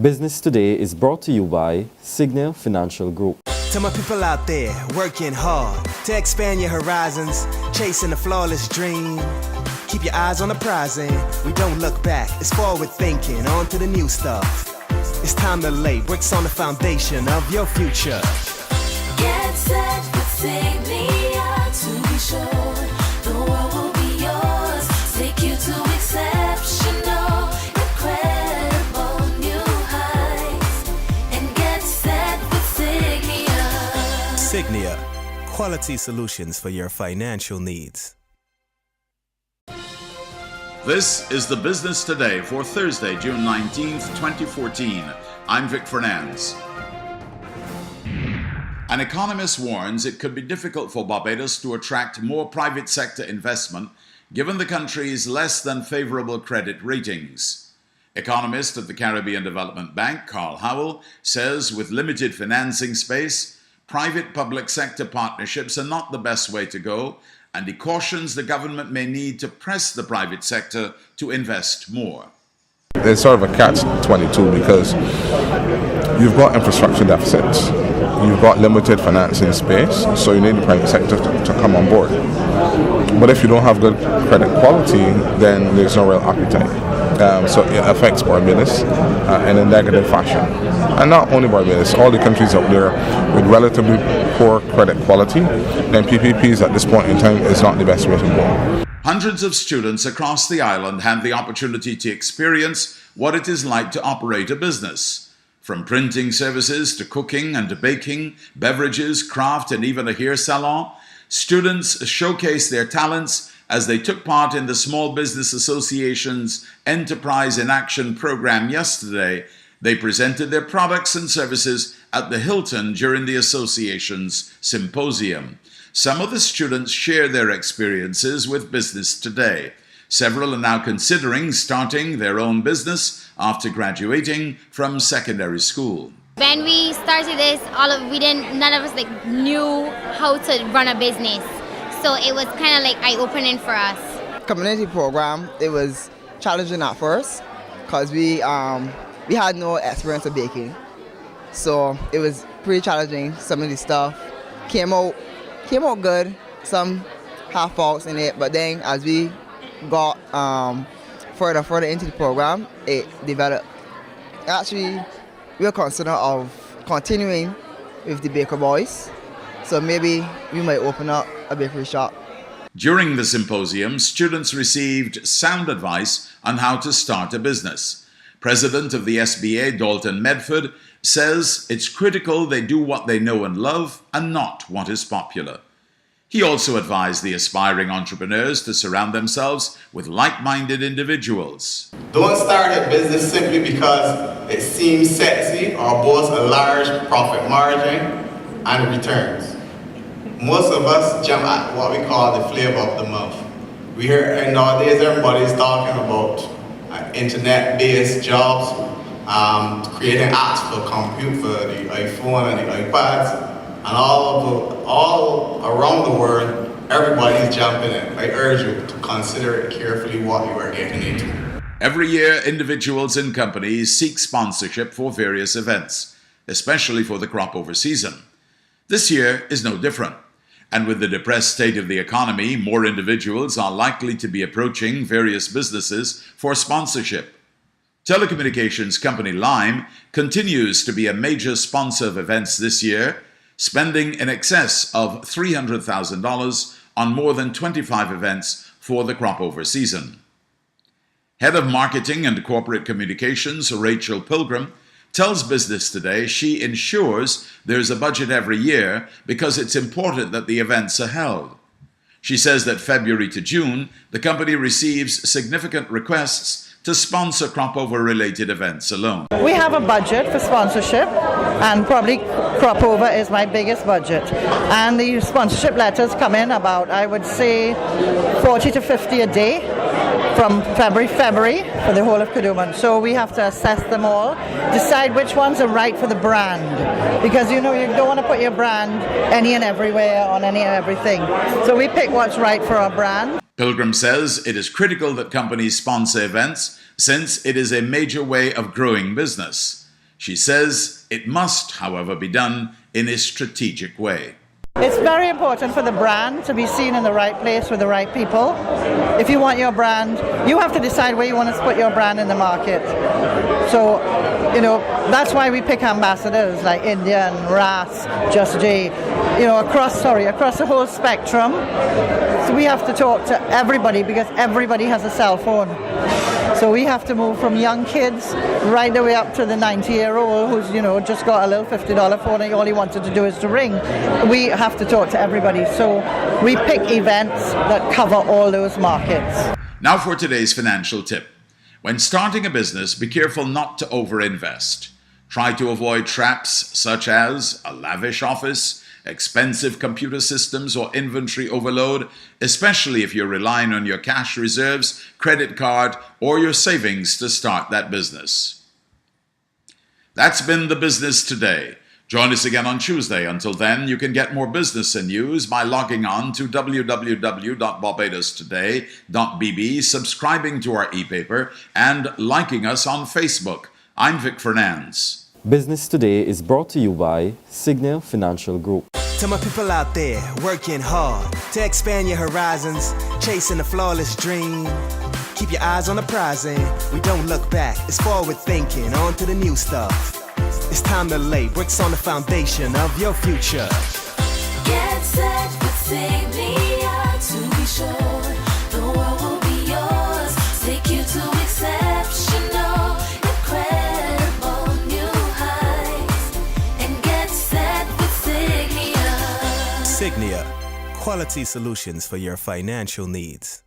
Business Today is brought to you by Signia Financial Group. To my people out there working hard to expand your horizons, chasing a flawless dream. Keep your eyes on the prize and we don't look back. It's forward thinking, on to the new stuff. It's time to lay bricks on the foundation of your future. Get set with Signia to be sure the world will be yours. Take you to exceptional, incredible new heights. And get set with Signia. Signia, quality solutions for your financial needs. This is the Business Today for Thursday, June 19th, 2014. I'm Vic Fernandez. An economist warns it could be difficult for Barbados to attract more private sector investment given the country's less than favorable credit ratings. Economist at the Caribbean Development Bank, Carl Howell, says with limited financing space, private-public sector partnerships are not the best way to go, and he cautions the government may need to press the private sector to invest more. It's sort of a catch-22 because you've got infrastructure deficits, you've got limited financing space, so you need the private sector to come on board. But if you don't have good credit quality, then there's no real appetite. So it affects Barbados in a negative fashion. And not only Barbados, all the countries out there with relatively poor credit quality, then PPPs at this point in time is not the best way to go. Hundreds of students across the island had the opportunity to experience what it is like to operate a business. From printing services to cooking and to baking, beverages, craft, and even a hair salon, students showcased their talents as they took part in the Small Business Association's Enterprise in Action program yesterday. They presented their products and services at the Hilton during the association's symposium. Some of the students share their experiences with Business Today. Several are now considering starting their own business after graduating from secondary school. When we started this, none of us knew how to run a business. So it was kind of eye-opening for us. Community program, it was challenging at first because we had no experience of baking. So it was pretty challenging. Some of the stuff came out good, some half faults in it, but then as we got further into the program, it developed. Actually, we are considering of continuing with the Baker Boys, so maybe we might open up a bakery shop. During the symposium, students received sound advice on how to start a business. President of the SBA, Dalton Medford, says it's critical they do what they know and love and not what is popular. He also advised the aspiring entrepreneurs to surround themselves with like-minded individuals. Don't start a business simply because it seems sexy or boasts a large profit margin and returns. Most of us jump at what we call the flavor of the month. We hear, and nowadays everybody's talking about internet-based jobs, creating apps for the iPhone and the iPads, and all around the world, everybody's jumping in. I urge you to consider it carefully what you are getting into. Every year, individuals and companies seek sponsorship for various events, especially for the crop over season. This year is no different. And with the depressed state of the economy, more individuals are likely to be approaching various businesses for sponsorship. Telecommunications company Lime continues to be a major sponsor of events this year, spending in excess of $300,000 on more than 25 events for the crop over season. Head of Marketing and Corporate Communications, Rachel Pilgrim, tells Business Today she ensures there's a budget every year because it's important that the events are held. She says that February to June, the company receives significant requests to sponsor crop over related events alone. We have a budget for sponsorship, and probably crop over is my biggest budget. And the sponsorship letters come in about, I would say, 40 to 50 a day from February for the whole of Kadooman. So we have to assess them all, decide which ones are right for the brand, because you don't want to put your brand any and everywhere on any and everything. So we pick what's right for our brand. Pilgrim says it is critical that companies sponsor events since it is a major way of growing business. She says it must, however, be done in a strategic way. It's very important for the brand to be seen in the right place with the right people. If you want your brand, you have to decide where you want to put your brand in the market. So, that's why we pick ambassadors like Indian, Ras, Just J, across the whole spectrum. So we have to talk to everybody because everybody has a cell phone. So we have to move from young kids right the way up to the 90-year-old who's, just got a little $50 phone and all he wanted to do is to ring. We have to talk to everybody. So we pick events that cover all those markets. Now for today's financial tip. When starting a business, be careful not to overinvest. Try to avoid traps such as a lavish office, expensive computer systems, or inventory overload, especially if you're relying on your cash reserves, credit card, or your savings to start that business. That's been The Business Today. Join us again on Tuesday. Until then, you can get more business and news by logging on to www.barbadostoday.bb, subscribing to our e-paper, and liking us on Facebook. I'm Vic Fernandes. Business Today is brought to you by Signal Financial Group. To my people out there working hard to expand your horizons, chasing a flawless dream. Keep your eyes on the prize and we don't look back. It's forward thinking, on to the new stuff. It's time to lay bricks on the foundation of your future. Get set with Signia to be sure the world will be yours. Take you to exceptional, incredible new heights. And get set with Signia. Signia, quality solutions for your financial needs.